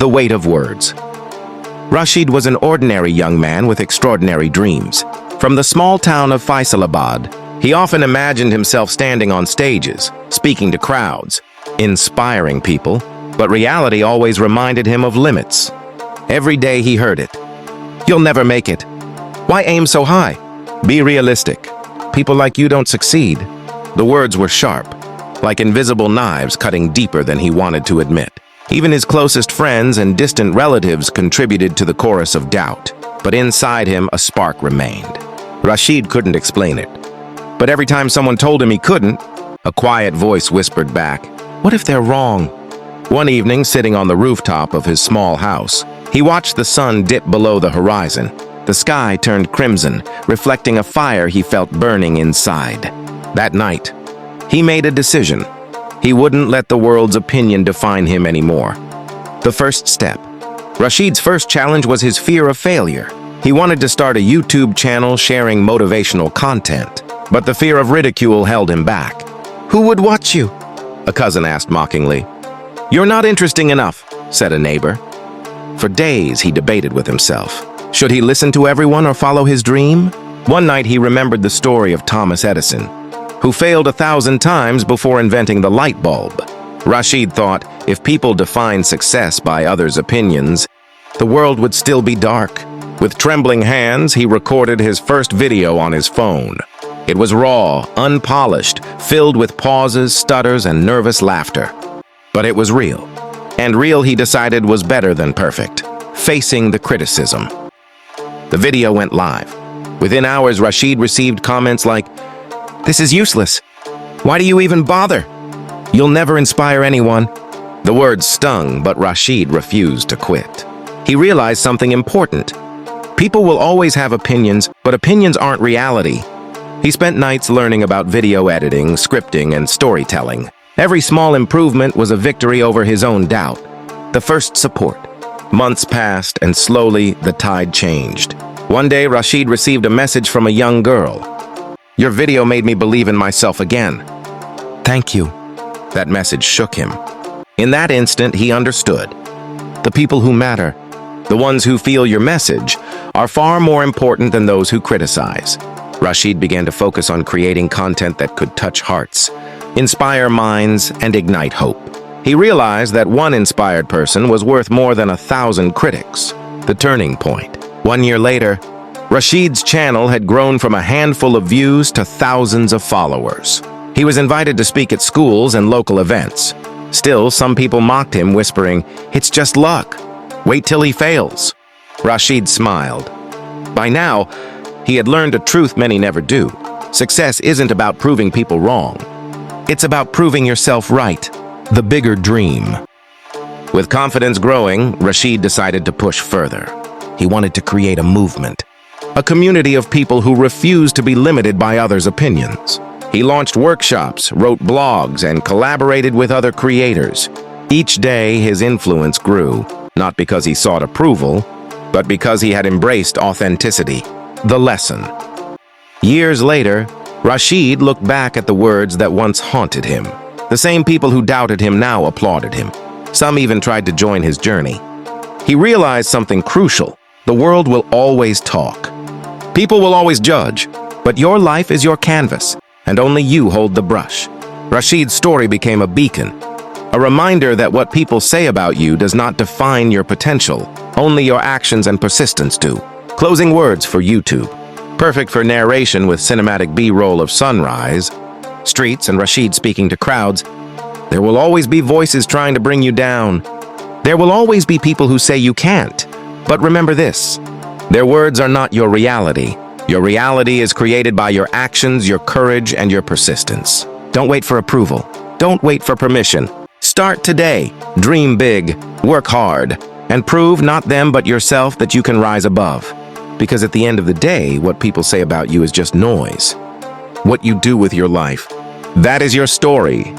The weight of words. Rashid was an ordinary young man with extraordinary dreams. From the small town of Faisalabad, he often imagined himself standing on stages, speaking to crowds, inspiring people, but reality always reminded him of limits. Every day he heard it. "You'll never make it. Why aim so high? Be realistic. People like you don't succeed." The words were sharp, like invisible knives cutting deeper than he wanted to admit. Even his closest friends and distant relatives contributed to the chorus of doubt, but inside him a spark remained. Rashid couldn't explain it, but every time someone told him he couldn't, a quiet voice whispered back, "What if they're wrong?" One evening, sitting on the rooftop of his small house, he watched the sun dip below the horizon. The sky turned crimson, reflecting a fire he felt burning inside. That night, he made a decision. He wouldn't let the world's opinion define him anymore. The first step. Rashid's first challenge was his fear of failure. He wanted to start a YouTube channel sharing motivational content, but the fear of ridicule held him back. "Who would watch you?" a cousin asked mockingly. "You're not interesting enough," said a neighbor. For days, he debated with himself. Should he listen to everyone or follow his dream? One night, he remembered the story of Thomas Edison, who failed 1,000 times before inventing the light bulb. Rashid thought, if people define success by others' opinions, the world would still be dark. With trembling hands, he recorded his first video on his phone. It was raw, unpolished, filled with pauses, stutters, and nervous laughter. But it was real. And real, he decided, was better than perfect, facing the criticism. The video went live. Within hours, Rashid received comments like, "This is useless. Why do you even bother? You'll never inspire anyone." The words stung, but Rashid refused to quit. He realized something important. People will always have opinions, but opinions aren't reality. He spent nights learning about video editing, scripting, and storytelling. Every small improvement was a victory over his own doubt. The first support. Months passed, and slowly the tide changed. One day, Rashid received a message from a young girl. "Your video made me believe in myself again." "Thank you." That message shook him. In that instant, he understood. The people who matter, the ones who feel your message, are far more important than those who criticize. Rashid began to focus on creating content that could touch hearts, inspire minds, and ignite hope. He realized that one inspired person was worth more than 1,000 critics. The turning point. 1 year later, Rashid's channel had grown from a handful of views to thousands of followers. He was invited to speak at schools and local events. Still, some people mocked him, whispering, "It's just luck. Wait till he fails." Rashid smiled. By now, he had learned a truth many never do. Success isn't about proving people wrong. It's about proving yourself right. The bigger dream. With confidence growing, Rashid decided to push further. He wanted to create a movement. A community of people who refused to be limited by others' opinions. He launched workshops, wrote blogs, and collaborated with other creators. Each day, his influence grew, not because he sought approval, but because he had embraced authenticity. The lesson. Years later, Rashid looked back at the words that once haunted him. The same people who doubted him now applauded him. Some even tried to join his journey. He realized something crucial. The world will always talk. People will always judge, but your life is your canvas, and only you hold the brush. Rashid's story became a beacon, a reminder that what people say about you does not define your potential, only your actions and persistence do. Closing words for YouTube. Perfect for narration with cinematic B-roll of sunrise, streets, and Rashid speaking to crowds. There will always be voices trying to bring you down. There will always be people who say you can't. But remember this, their words are not your reality. Your reality is created by your actions, your courage, and your persistence. Don't wait for approval. Don't wait for permission. Start today. Dream big. Work hard. And prove not them but yourself that you can rise above. Because at the end of the day, what people say about you is just noise. What you do with your life, that is your story.